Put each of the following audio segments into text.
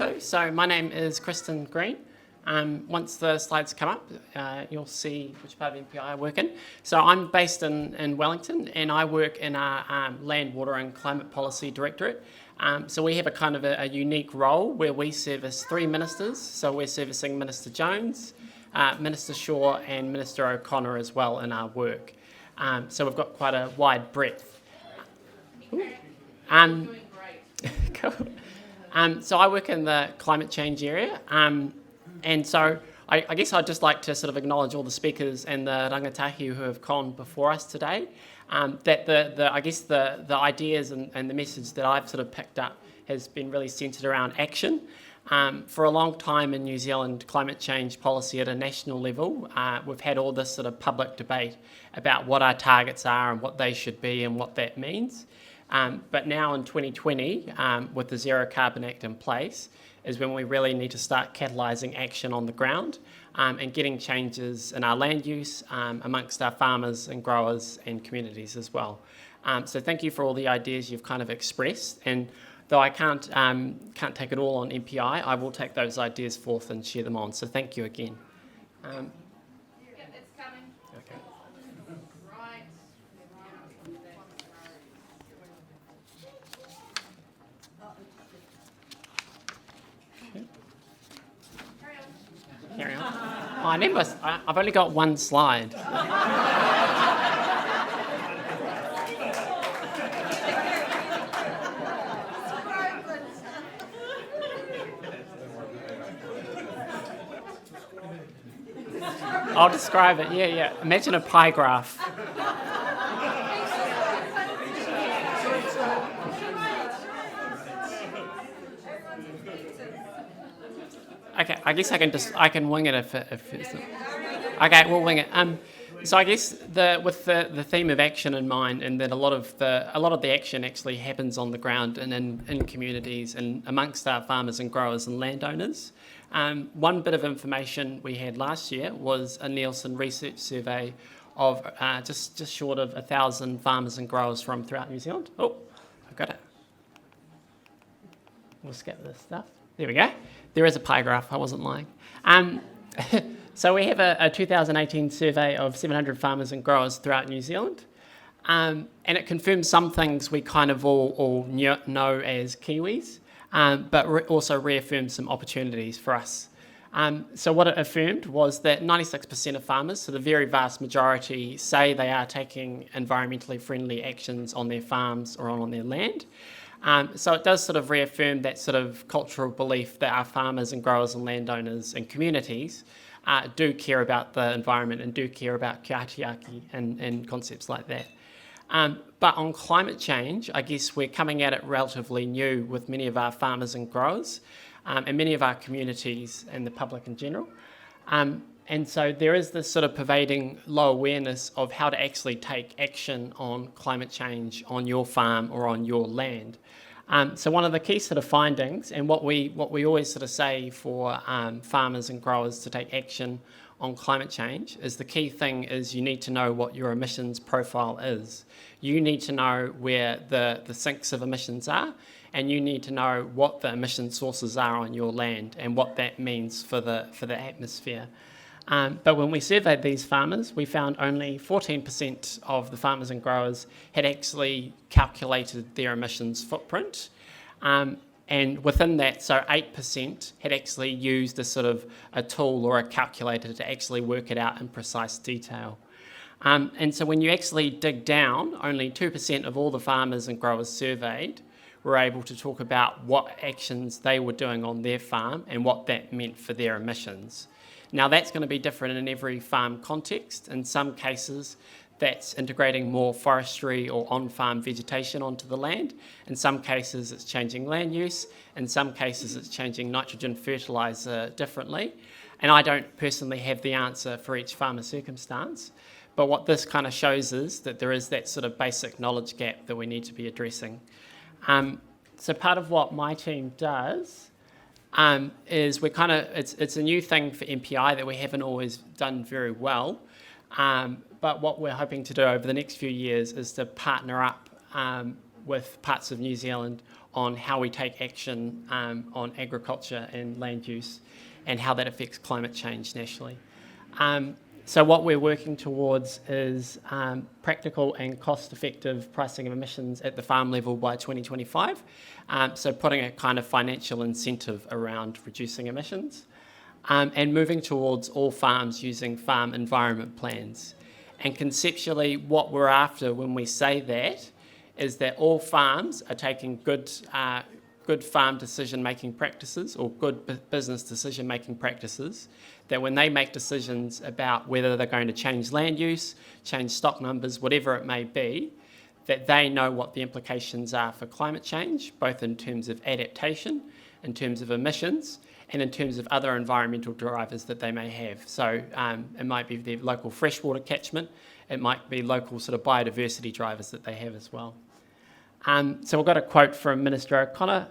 righto. So my name is Kristen Green. Once the slides come up, you'll see which part of MPI I work in. So I'm based in Wellington, and I work in our Land, Water and Climate Policy Directorate. So we have a kind of a unique role where we service three ministers. So we're servicing Minister Jones, Minister Shaw and Minister O'Connor as well in our work. So we've got quite a wide breadth. Cool. So I work in the climate change area, and so I guess I'd just like to sort of acknowledge all the speakers and the rangatahi who have gone before us today. That the ideas and the message that I've sort of picked up has been really centred around action. For a long time in New Zealand, climate change policy at a national level, we've had all this sort of public debate about what our targets are and what they should be and what that means. But now in 2020, with the Zero Carbon Act in place, is when we really need to start catalysing action on the ground and getting changes in our land use amongst our farmers and growers and communities as well. So thank you for all the ideas you've kind of expressed. And though I can't take it all on MPI, I will take those ideas forth and share them on. So thank you again. It's coming. Okay. Right. Carry on. I've only got one slide. I'll describe it. Yeah. Imagine a pie graph. Okay, I guess I can wing it if it's not. Okay, we'll wing it. So I guess with the theme of action in mind, and that a lot of the action actually happens on the ground and in communities and amongst our farmers and growers and landowners. One bit of information we had last year was a Nielsen research survey of just short of 1,000 farmers and growers from throughout New Zealand. Oh, I've got it. We'll skip this stuff. There we go. There is a pie graph, I wasn't lying. So we have a 2018 survey of 700 farmers and growers throughout New Zealand. And it confirms some things we kind of all know as Kiwis, but also reaffirms some opportunities for us. So what it affirmed was that 96% of farmers, so the very vast majority, say they are taking environmentally friendly actions on their farms or on their land. So it does sort of reaffirm that sort of cultural belief that our farmers and growers and landowners and communities do care about the environment and do care about kia atiaki and concepts like that. But on climate change, I guess we're coming at it relatively new with many of our farmers and growers and many of our communities and the public in general. And so there is this sort of pervading low awareness of how to actually take action on climate change on your farm or on your land. So one of the key sort of findings, and what we always sort of say for farmers and growers to take action on climate change, is the key thing is you need to know what your emissions profile is. You need to know where the sinks of emissions are, and you need to know what the emission sources are on your land and what that means for the atmosphere. But when we surveyed these farmers, we found only 14% of the farmers and growers had actually calculated their emissions footprint. And within that, so 8% had actually used a tool or a calculator to actually work it out in precise detail. And so when you actually dig down, only 2% of all the farmers and growers surveyed were able to talk about what actions they were doing on their farm and what that meant for their emissions. Now that's going to be different in every farm context. In some cases, that's integrating more forestry or on-farm vegetation onto the land. In some cases, it's changing land use. In some cases, it's changing nitrogen fertiliser differently. And I don't personally have the answer for each farmer circumstance. But what this kind of shows is that there is that sort of basic knowledge gap that we need to be addressing. So part of what my team does is it's a new thing for MPI that we haven't always done very well. But what we're hoping to do over the next few years is to partner up with parts of New Zealand on how we take action on agriculture and land use and how that affects climate change nationally. So what we're working towards is practical and cost-effective pricing of emissions at the farm level by 2025. So putting a kind of financial incentive around reducing emissions and moving towards all farms using farm environment plans. And conceptually, what we're after when we say that is that all farms are taking good farm decision-making practices or good business decision-making practices, that when they make decisions about whether they're going to change land use, change stock numbers, whatever it may be, that they know what the implications are for climate change, both in terms of adaptation, in terms of emissions, and in terms of other environmental drivers that they may have. So it might be their local freshwater catchment, it might be local sort of biodiversity drivers that they have as well. So we've got a quote from Minister O'Connor.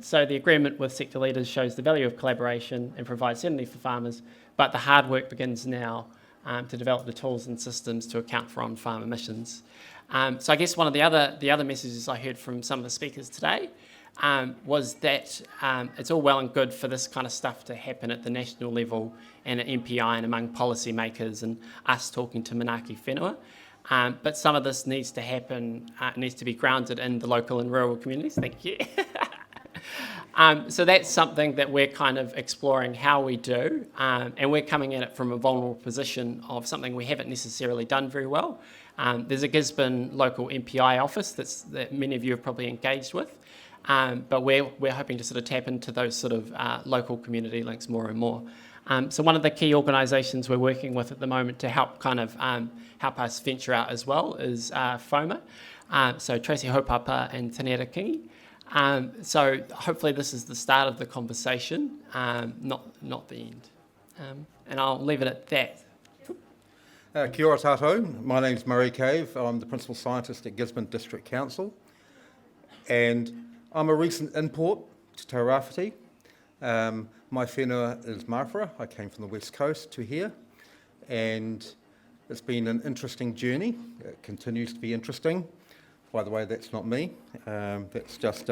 So the agreement with sector leaders shows the value of collaboration and provides certainty for farmers, but the hard work begins now to develop the tools and systems to account for on-farm emissions. So I guess one of the other messages I heard from some of the speakers today was that it's all well and good for this kind of stuff to happen at the national level and at MPI and among policymakers and us talking to Manaaki whenua. But some of this needs to happen, needs to be grounded in the local and rural communities. Thank you. So that's something that we're kind of exploring how we do, and we're coming at it from a vulnerable position of something we haven't necessarily done very well. There's a Gisborne local MPI office that many of you have probably engaged with, but we're hoping to sort of tap into those sort of local community links more and more. So one of the key organisations we're working with at the moment to help kind of help us venture out as well is FOMA, so Tracy Hopapa and Taniera Kingi. So hopefully this is the start of the conversation, not the end. And I'll leave it at that. Kia ora tātou. My name's Murray Cave. I'm the Principal Scientist at Gisborne District Council. And I'm a recent import to Tairāwhiti. My whenua is Mārwhara. I came from the West Coast to here. And it's been an interesting journey. It continues to be interesting. By the way, that's not me. That's just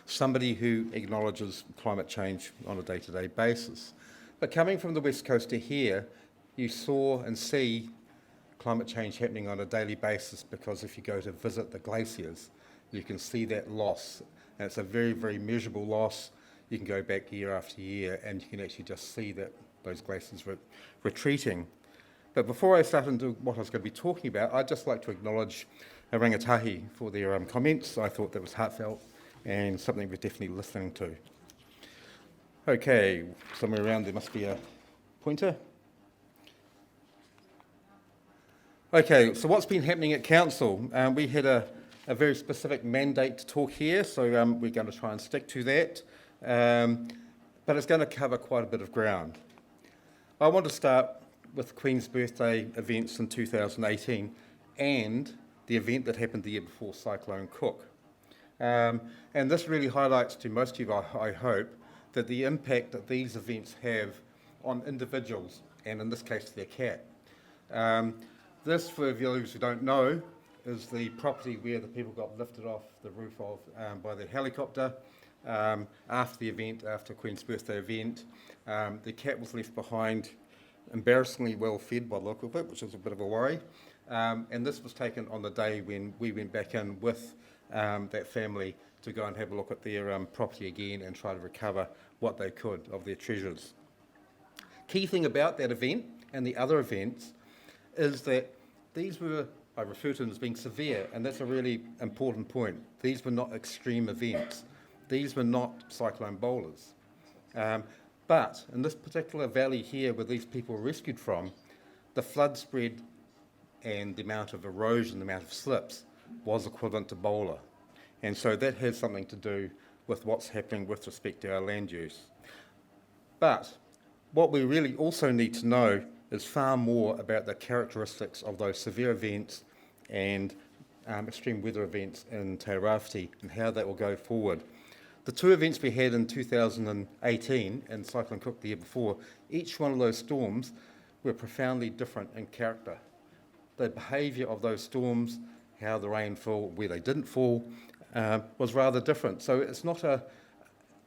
somebody who acknowledges climate change on a day-to-day basis. But coming from the West Coast to here, you saw and see climate change happening on a daily basis, because if you go to visit the glaciers, you can see that loss. And it's a very, very measurable loss. You can go back year after year and you can actually just see that those glaciers retreating. But before I start into what I was going to be talking about, I'd just like to acknowledge a rangatahi for their comments. I thought that was heartfelt and something we're definitely listening to. Okay, somewhere around there must be a pointer. Okay, so what's been happening at Council? We had a very specific mandate to talk here, so we're going to try and stick to that. But it's going to cover quite a bit of ground. I want to start with Queen's Birthday events in 2018 and the event that happened the year before, Cyclone Cook. And this really highlights to most of you, I hope, that the impact that these events have on individuals, and in this case their cat. This, for those who don't know, is the property where the people got lifted off the roof of by the helicopter after the event, after Queen's Birthday event. The cat was left behind, embarrassingly well fed by the look of it, which was a bit of a worry. And this was taken on the day when we went back in with that family to go and have a look at their property again and try to recover what they could of their treasures. Key thing about that event and the other events is that these were, I refer to them as being severe, and that's a really important point. These were not extreme events. These were not cyclone bowlers. But in this particular valley here where these people were rescued from, the flood spread and the amount of erosion, the amount of slips, was equivalent to bowler. And so that has something to do with what's happening with respect to our land use. But what we really also need to know is far more about the characteristics of those severe events and extreme weather events in Tairāwhiti and how that will go forward. The two events we had in 2018 and Cyclone Cook the year before, each one of those storms were profoundly different in character. The behaviour of those storms, how the rain fell, where they didn't fall, was rather different. So it's not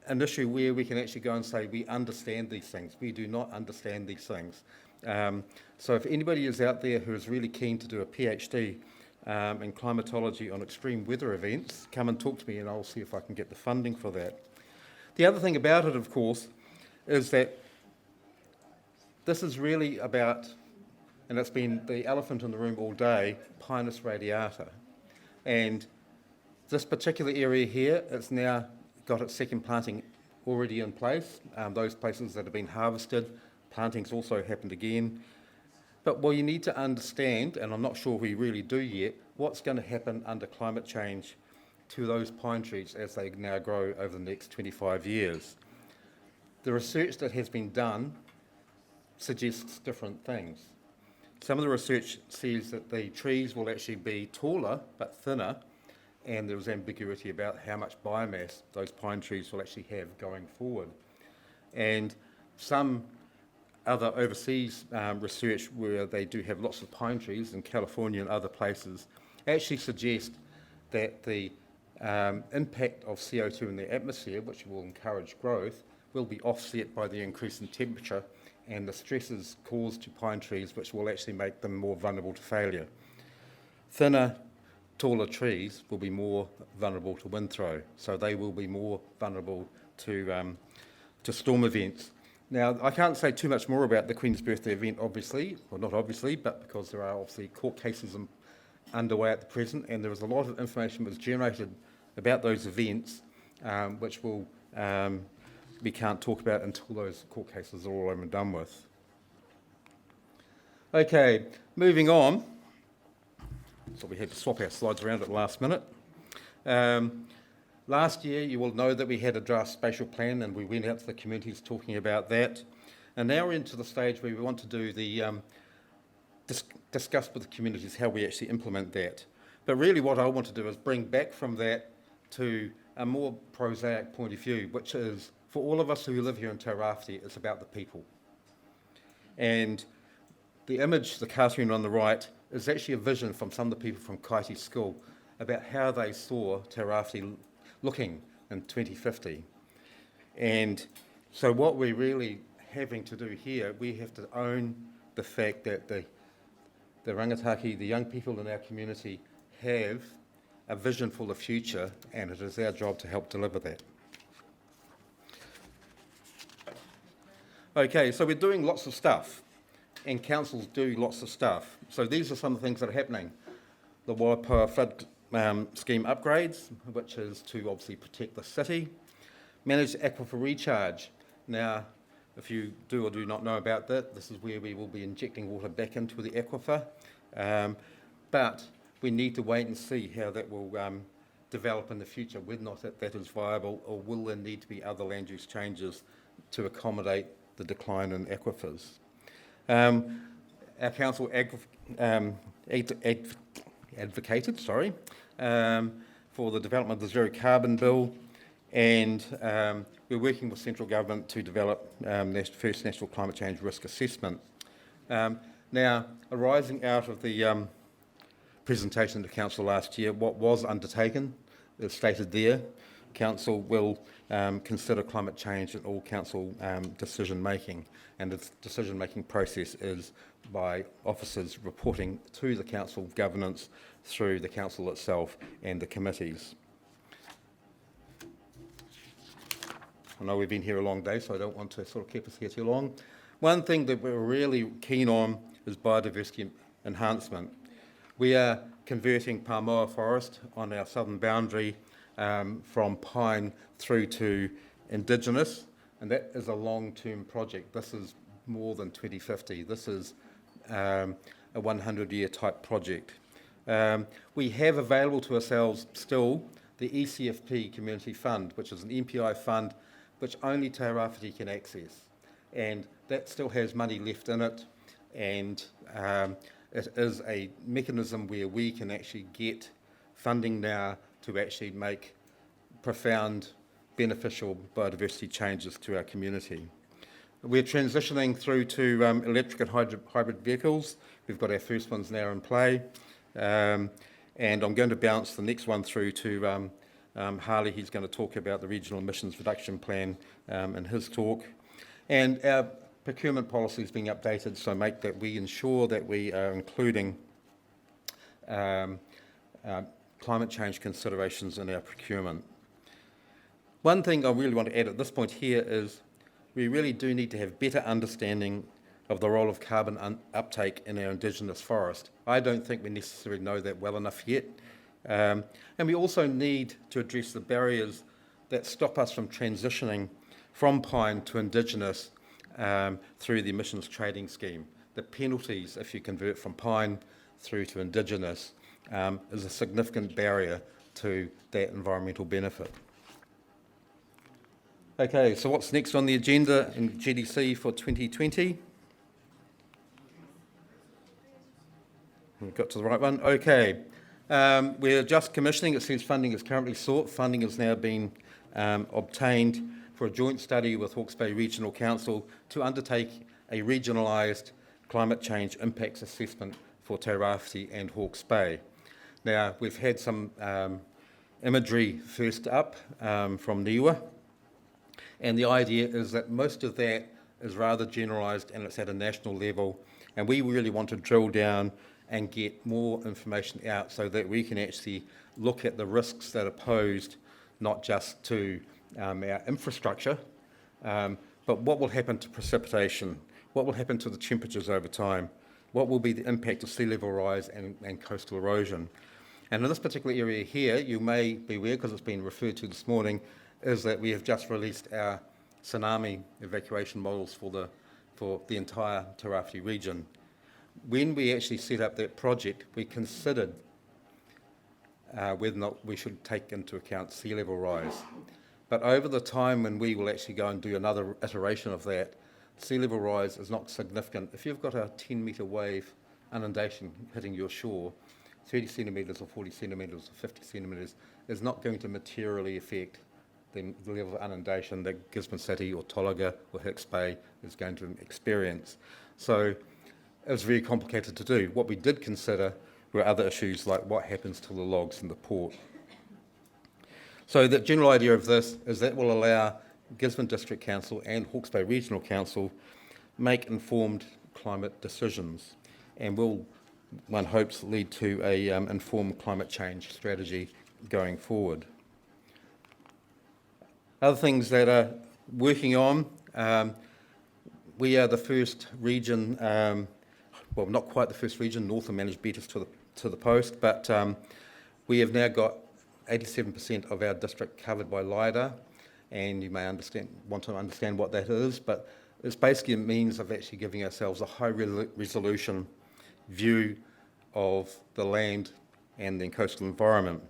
an issue where we can actually go and say we understand these things. We do not understand these things. So if anybody is out there who is really keen to do a PhD in climatology on extreme weather events, come and talk to me and I'll see if I can get the funding for that. The other thing about it, of course, is that this is really about, and it's been the elephant in the room all day, Pinus radiata. And this particular area here, it's now got its second planting already in place. Those places that have been harvested, planting's also happened again. But what you need to understand, and I'm not sure we really do yet, what's going to happen under climate change to those pine trees as they now grow over the next 25 years. The research that has been done suggests different things. Some of the research says that the trees will actually be taller but thinner, and there was ambiguity about how much biomass those pine trees will actually have going forward. And some other overseas research where they do have lots of pine trees in California and other places actually suggest that the impact of CO2 in the atmosphere, which will encourage growth, will be offset by the increase in temperature and the stresses caused to pine trees, which will actually make them more vulnerable to failure. Thinner, taller trees will be more vulnerable to wind throw, so they will be more vulnerable to storm events. Now, I can't say too much more about the Queen's Birthday event, obviously, well, not obviously, but because there are obviously court cases underway at the present, and there is a lot of information that was generated about those events, which we can't talk about until those court cases are all over and done with. Okay, moving on. So we had to swap our slides around at the last minute. Last year, you will know that we had a draft spatial plan and we went out to the communities talking about that. And now we're into the stage where we want to do the discuss with the communities how we actually implement that. But really what I want to do is bring back from that to a more prosaic point of view, which is, for all of us who live here in Tairāwhiti, it's about the people. And the image, the cartoon on the right, is actually a vision from some of the people from Kaiti School about how they saw Tairāwhiti looking in 2050. And so what we're really having to do here, we have to own the fact that the rangataki, the young people in our community, have a vision for the future, and it is our job to help deliver that. Okay, so we're doing lots of stuff, and councils do lots of stuff. So these are some of the things that are happening. The Waipoa flood scheme upgrades, which is to obviously protect the city. Managed aquifer recharge. Now, if you do or do not know about that, this is where we will be injecting water back into the aquifer. But we need to wait and see how that will develop in the future, whether or not that is viable, or will there need to be other land use changes to accommodate the decline in aquifers. Our council advocated for the development of the zero carbon bill, and we're working with central government to develop first national climate change risk assessment. Now, arising out of the presentation to council last year, what was undertaken is stated there. Council will consider climate change in all council decision making, and its decision making process is by officers reporting to the council governance through the council itself and the committees. I know we've been here a long day, so I don't want to sort of keep us here too long. One thing that we're really keen on is biodiversity enhancement. We are converting Palmoa forest on our southern boundary from pine through to indigenous, and that is a long-term project. This is more than 2050. This is a 100-year type project. We have available to ourselves still the ECFP Community Fund, which is an MPI fund which only Tairāwhiti can access, and that still has money left in it, and it is a mechanism where we can actually get funding now to actually make profound beneficial biodiversity changes to our community. We're transitioning through to electric and hybrid vehicles. We've got our first ones now in play, and I'm going to bounce the next one through to Harley, he's going to talk about the Regional Emissions Reduction Plan in his talk. And our procurement policy is being updated, so make that we ensure that we are including climate change considerations in our procurement. One thing I really want to add at this point here is we really do need to have better understanding of the role of carbon uptake in our Indigenous forest. I don't think we necessarily know that well enough yet. And we also need to address the barriers that stop us from transitioning from pine to Indigenous through the emissions trading scheme. The penalties if you convert from pine through to Indigenous is a significant barrier to that environmental benefit. Okay, so what's next on the agenda in GDC for 2020? We've got to the right one. Okay, we're just commissioning. It says funding is currently sought. Funding has now been obtained for a joint study with Hawke's Bay Regional Council to undertake a regionalised climate change impacts assessment for Tairāwhiti and Hawke's Bay. Now, we've had some imagery first up from Niwa, and the idea is that most of that is rather generalised and it's at a national level, and we really want to drill down and get more information out so that we can actually look at the risks that are posed not just to our infrastructure, but what will happen to precipitation, what will happen to the temperatures over time, what will be the impact of sea level rise and coastal erosion. And in this particular area here, you may be aware, because it's been referred to this morning, is that we have just released our tsunami evacuation models for the entire Tairāwhiti region. When we actually set up that project, we considered whether or not we should take into account sea level rise. But over the time when we will actually go and do another iteration of that, sea level rise is not significant. If you've got a 10-metre wave inundation hitting your shore, 30 centimetres or 40 centimetres or 50 centimetres is not going to materially affect the level of inundation that Gisborne City or Tolaga or Hicks Bay is going to experience. So it was very complicated to do. What we did consider were other issues like what happens to the logs in the port. So the general idea of this is that will allow Gisborne District Council and Hawke's Bay Regional Council make informed climate decisions, and will, one hopes, lead to a informed climate change strategy going forward. Other things that are working on, we are the first region, well, not quite the first region, Northern managed beat us to the post, but we have now got 87% of our district covered by LiDAR, and you may want to understand what that is, but it's basically a means of actually giving ourselves a high resolution view of the land and the coastal environment.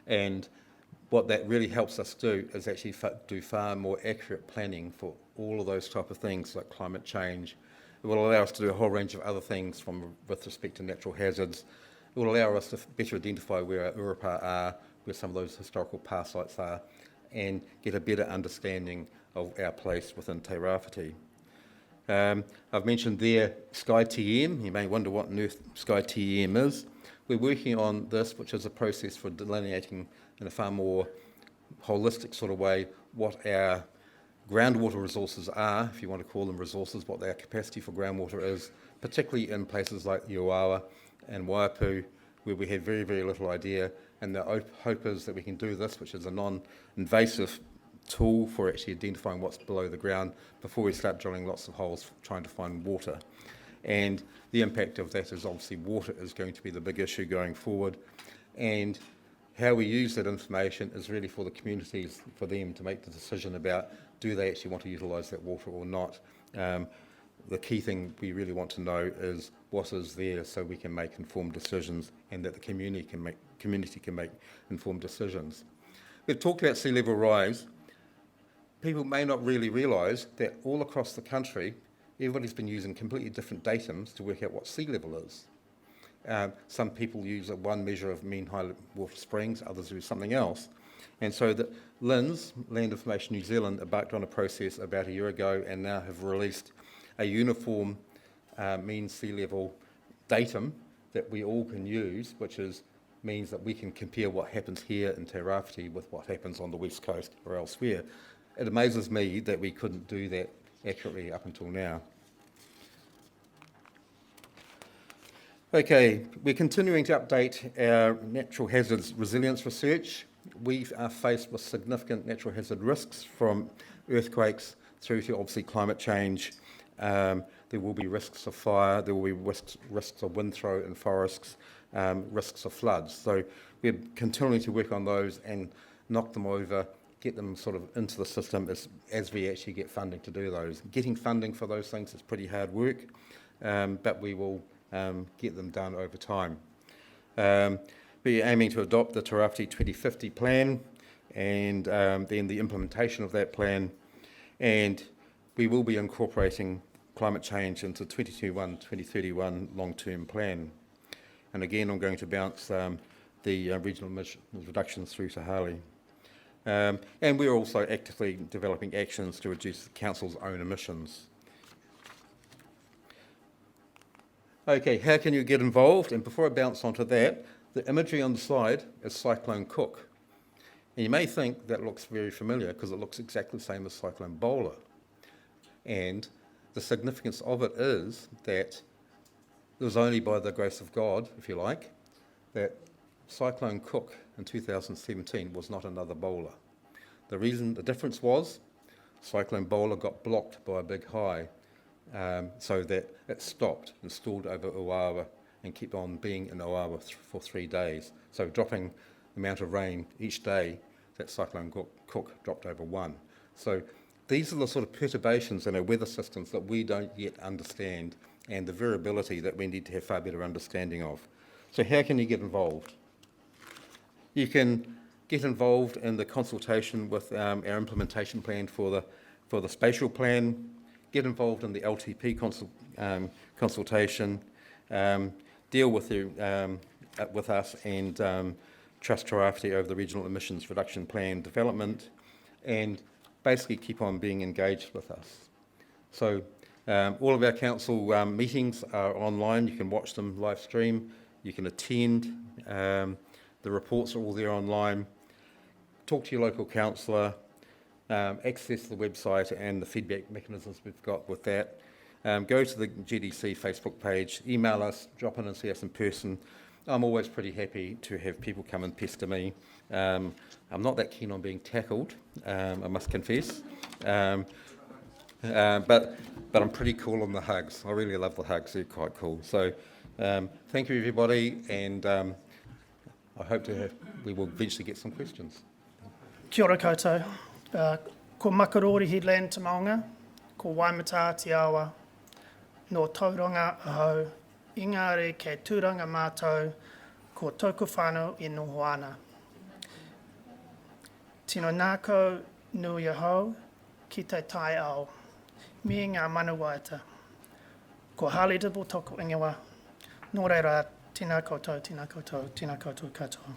And what that really helps us do is actually do far more accurate planning for all of those type of things like climate change. It will allow us to do a whole range of other things with respect to natural hazards. It will allow us to better identify where our urupa are, where some of those historical past sites are, and get a better understanding of our place within Tairāwhiti. I've mentioned there SkyTM. You may wonder what on earth SkyTM is. We're working on this, which is a process for delineating in a far more holistic sort of way what our groundwater resources are, if you want to call them resources, what their capacity for groundwater is, particularly in places like Ioawa and Waipu, where we have very, very little idea. And the hope is that we can do this, which is a non-invasive tool for actually identifying what's below the ground before we start drilling lots of holes trying to find water. And the impact of that is obviously water is going to be the big issue going forward. And how we use that information is really for the communities, for them to make the decision about do they actually want to utilise that water or not. The key thing we really want to know is what is there so we can make informed decisions and that the community can make informed decisions. We've talked about sea level rise. People may not really realise that all across the country, everybody's been using completely different datums to work out what sea level is. Some people use one measure of mean high water springs, others use something else. And so the LINZ, Land Information New Zealand, embarked on a process about a year ago and now have released a uniform mean sea level datum that we all can use, which is means that we can compare what happens here in Tairāwhiti with what happens on the west coast or elsewhere. It amazes me that we couldn't do that accurately up until now. Okay, we're continuing to update our natural hazards resilience research. We are faced with significant natural hazard risks from earthquakes through to obviously climate change. There will be risks of fire, there will be risks of wind throw in forests, risks of floods. So we're continuing to work on those and knock them over, get them sort of into the system as we actually get funding to do those. Getting funding for those things is pretty hard work, but we will get them done over time. We're aiming to adopt the Tairāwhiti 2050 plan and then the implementation of that plan, and we will be incorporating climate change into 2021 long-term plan. And again, I'm going to bounce the regional emissions reductions through to Harley. And we're also actively developing actions to reduce the council's own emissions. Okay, how can you get involved? And before I bounce onto that, the imagery on the slide is Cyclone Cook. And you may think that looks very familiar because it looks exactly the same as Cyclone Bowler. And the significance of it is that it was only by the grace of God, if you like, that Cyclone Cook in 2017 was not another bowler. The difference was Cyclone Bowler got blocked by a big high, so that it stopped and stalled over Oawa and kept on being in Oawa for 3 days. So dropping the amount of rain each day that Cyclone Cook dropped over 1. So these are the sort of perturbations in our weather systems that we don't yet understand, and the variability that we need to have far better understanding of. So how can you get involved? You can get involved in the consultation with our implementation plan for the spatial plan, get involved in the LTP consultation, deal with us and trust Tairāwhiti over the regional emissions reduction plan development, and basically keep on being engaged with us. So all of our council meetings are online. You can watch them live stream. You can attend. The reports are all there online. Talk to your local councillor. Access the website and the feedback mechanisms we've got with that. Go to the GDC Facebook page, email us, drop in and see us in person. I'm always pretty happy to have people come and pester me. I'm not that keen on being tackled, I must confess. But I'm pretty cool on the hugs. I really love the hugs, they're quite cool. So thank you everybody, and I hope we will eventually get some questions. Kia ora koutou. Ko Makarori Headland te maunga, ko Waimata te awa, no tauranga ahau, engari kei tūranga mātou, ko tōku whānau e noho ana. Tino nākou nui ahau, ki te tai ao, me ngā manawaita. Ko Harley Dibble toko ingewa, nō reira, tēnā koutou, tēnā koutou, tēnā koutou katoa.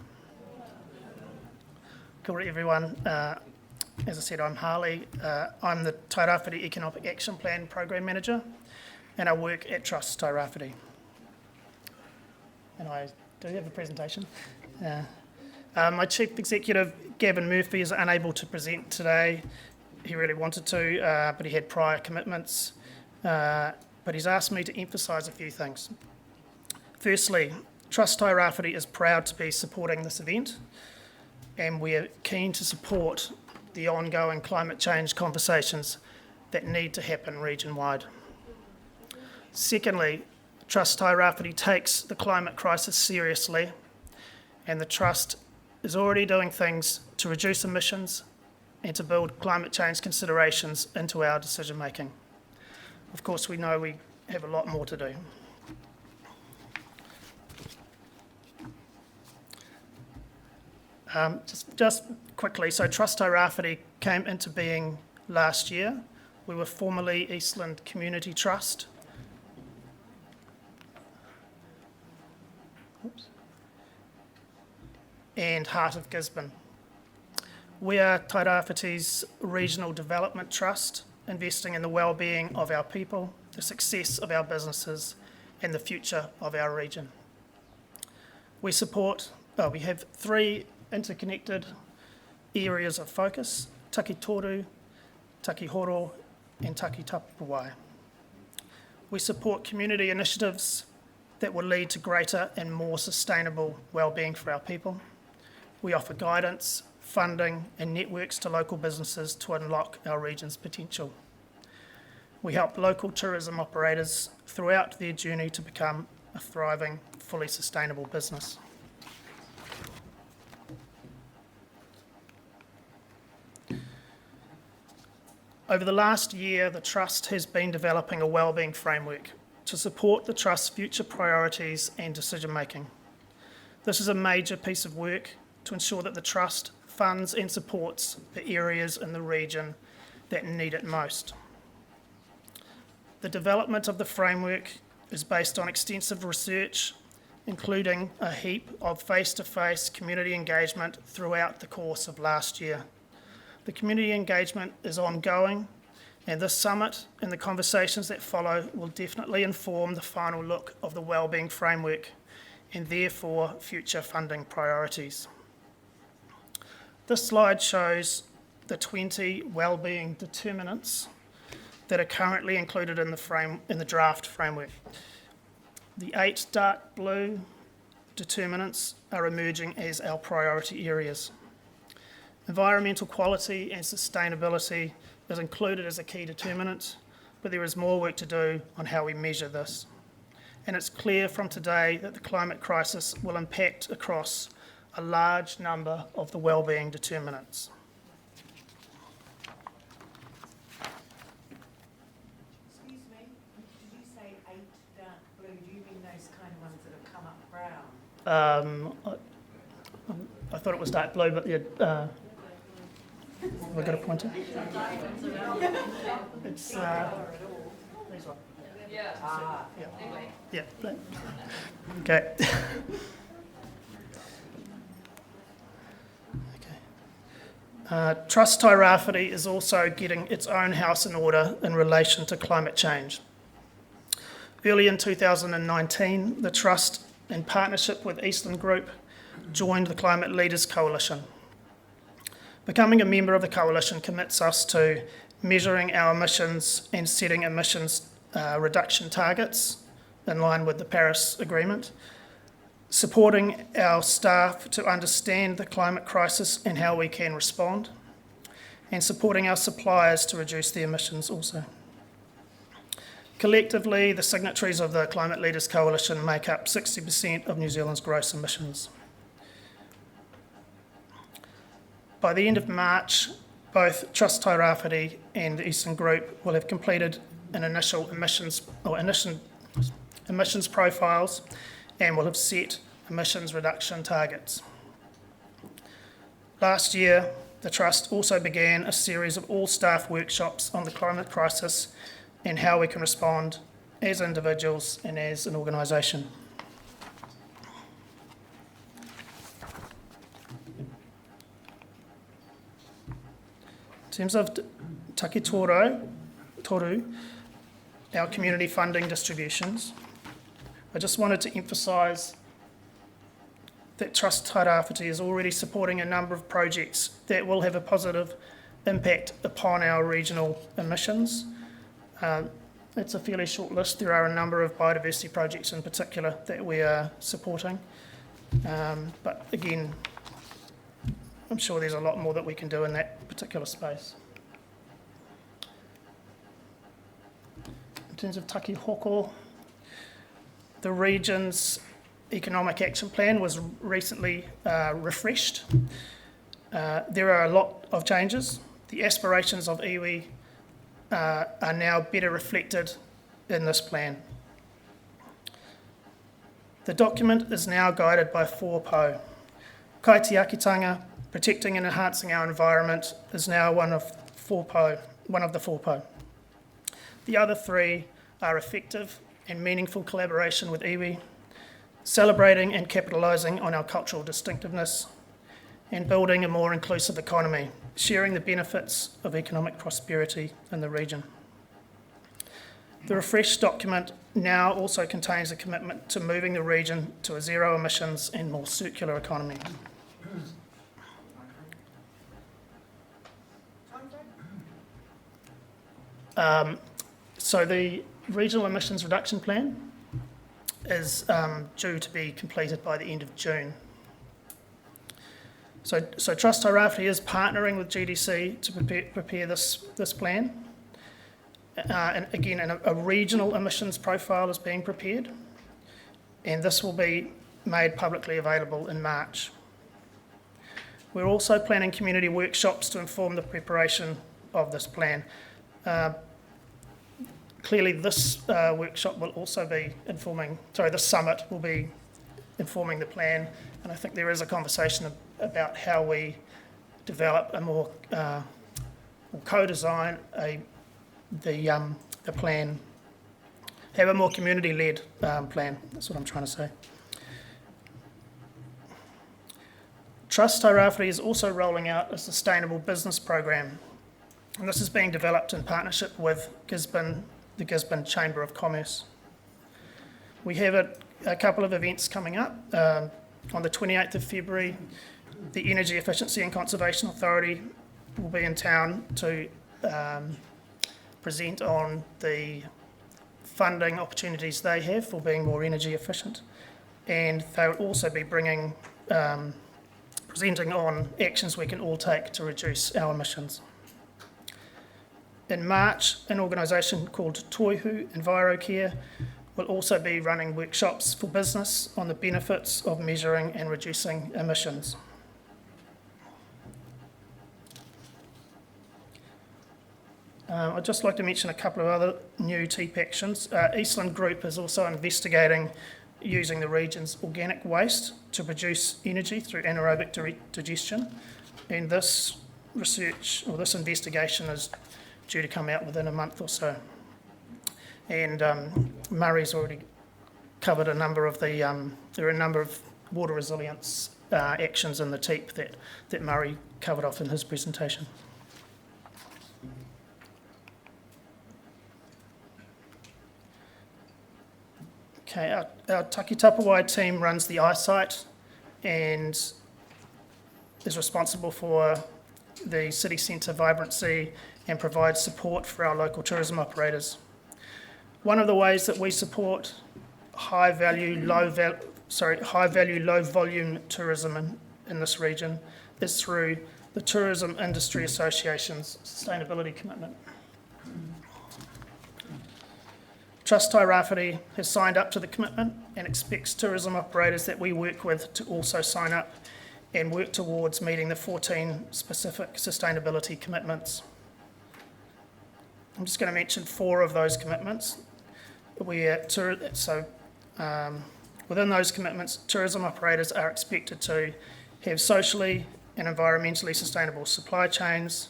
Kia ora everyone. As I said, I'm Harley. I'm the Tairāwhiti Economic Action Plan Program Manager, and I work at Trust Tairāwhiti. And I do have a presentation. My Chief Executive, Gavin Murphy, is unable to present today. He really wanted to, but he had prior commitments. But he's asked me to emphasise a few things. Firstly, Trust Tairāwhiti is proud to be supporting this event, and we're keen to support the ongoing climate change conversations that need to happen region-wide. Secondly, Trust Tairāwhiti takes the climate crisis seriously, and the Trust is already doing things to reduce emissions and to build climate change considerations into our decision-making. Of course, we know we have a lot more to do. Just quickly, so Trust Tairāwhiti came into being last year. We were formerly Eastland Community Trust. And Heart of Gisborne. We are Tairāwhiti's regional development trust, investing in the well-being of our people, the success of our businesses, and the future of our region. We support we have three interconnected areas of focus: Taki Toru, Taki Horo, and Taki Tapawai. We support community initiatives that will lead to greater and more sustainable well-being for our people. We offer guidance, funding, and networks to local businesses to unlock our region's potential. We help local tourism operators throughout their journey to become a thriving, fully sustainable business. Over the last year, the Trust has been developing a wellbeing framework to support the Trust's future priorities and decision-making. This is a major piece of work to ensure that the Trust funds and supports the areas in the region that need it most. The development of the framework is based on extensive research, including a heap of face-to-face community engagement throughout the course of last year. The community engagement is ongoing, and this summit and the conversations that follow will definitely inform the final look of the wellbeing framework and therefore future funding priorities. This slide shows the 20 wellbeing determinants that are currently included in the draft framework. The 8 dark blue determinants are emerging as our priority areas. Environmental quality and sustainability is included as a key determinant, but there is more work to do on how we measure this. And it's clear from today that the climate crisis will impact across a large number of the wellbeing determinants. Excuse me, did you say 8 dark blue? Do you mean those kind of ones that have come up brown? I thought it was dark blue, but yeah. Have I got a pointer? It's these one. Ah, Yeah. Okay. Trust Tairāwhiti is also getting its own house in order in relation to climate change. Early in 2019, the Trust, in partnership with Eastern Group, joined the Climate Leaders Coalition. Becoming a member of the coalition commits us to measuring our emissions and setting emissions reduction targets in line with the Paris Agreement, supporting our staff to understand the climate crisis and how we can respond, and supporting our suppliers to reduce their emissions also. Collectively, the signatories of the Climate Leaders Coalition make up 60% of New Zealand's gross emissions. By the end of March, both Trust Tairāwhiti and the Eastern Group will have completed an initial emissions profiles and will have set emissions reduction targets. Last year, the Trust also began a series of all-staff workshops on the climate crisis and how we can respond as individuals and as an organisation. In terms of Taki Toru, our community funding distributions, I just wanted to emphasise that Trust Tairāwhiti is already supporting a number of projects that will have a positive impact upon our regional emissions. It's a fairly short list. There are a number of biodiversity projects in particular that we are supporting. But again, I'm sure there's a lot more that we can do in that particular space. In terms of Taki Hoko, the region's economic action plan was recently refreshed. There are a lot of changes. The aspirations of iwi are now better reflected in this plan. The document is now guided by 4 po. Kaitiakitanga, protecting and enhancing our environment, is now one of the 4 po. The other 3 are effective and meaningful collaboration with iwi, celebrating and capitalising on our cultural distinctiveness, and building a more inclusive economy, sharing the benefits of economic prosperity in the region. The refreshed document now also contains a commitment to moving the region to a zero emissions and more circular economy. So the regional emissions reduction plan is due to be completed by the end of June. So Trust Tairāwhiti is partnering with GDC to prepare this plan. And again, a regional emissions profile is being prepared, and this will be made publicly available in March. We're also planning community workshops to inform the preparation of this plan. Clearly, this workshop will also be this summit will be informing the plan, and I think there is a conversation about how we develop a more or co-design the plan, have a more community-led plan. That's what I'm trying to say. Trust Tairāwhiti is also rolling out a sustainable business program, and this is being developed in partnership with the Gisborne Chamber of Commerce. We have a couple of events coming up. On the 28th of February, the Energy Efficiency and Conservation Authority will be in town to present on the funding opportunities they have for being more energy efficient, and they will also be presenting on actions we can all take to reduce our emissions. In March, an organisation called Toihu EnviroCare will also be running workshops for business on the benefits of measuring and reducing emissions. I'd just like to mention a couple of other new TEEP actions. Eastland Group is also investigating using the region's organic waste to produce energy through anaerobic digestion, and this research or this investigation is due to come out within a month or so. And Murray's already covered a number of there are a number of water resilience actions in the TEEP that Murray covered off in his presentation. Okay, our Takitapawai team runs the eyesight and is responsible for the city centre vibrancy and provides support for our local tourism operators. One of the ways that we support high value, low volume tourism in this region is through the Tourism Industry Association's sustainability commitment. Trust Tairāwhiti has signed up to the commitment and expects tourism operators that we work with to also sign up and work towards meeting the 14 specific sustainability commitments. I'm just going to mention 4 of those commitments. Within those commitments, tourism operators are expected to have socially and environmentally sustainable supply chains,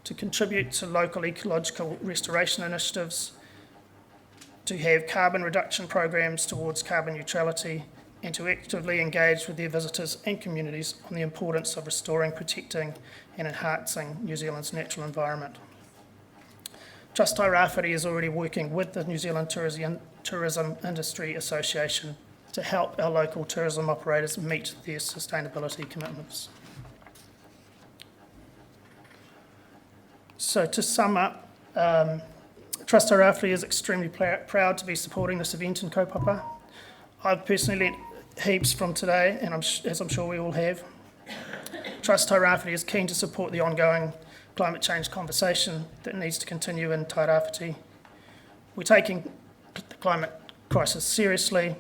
to contribute to local ecological restoration initiatives, to have carbon reduction programs towards carbon neutrality, and to actively engage with their visitors and communities on the importance of restoring, protecting and enhancing New Zealand's natural environment. Trust Tairāwhiti is already working with the New Zealand Tourism Industry Association to help our local tourism operators meet their sustainability commitments. So to sum up, Trust Tairāwhiti is extremely proud to be supporting this event in Kaupapa. I've personally learnt heaps from today, and as I'm sure we all have. Trust Tairāwhiti is keen to support the ongoing climate change conversation that needs to continue in Tairāwhiti. We're taking the climate crisis seriously,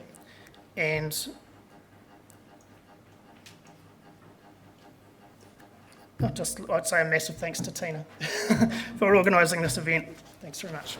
and I'd say a massive thanks to Tina for organising this event. Thanks very much.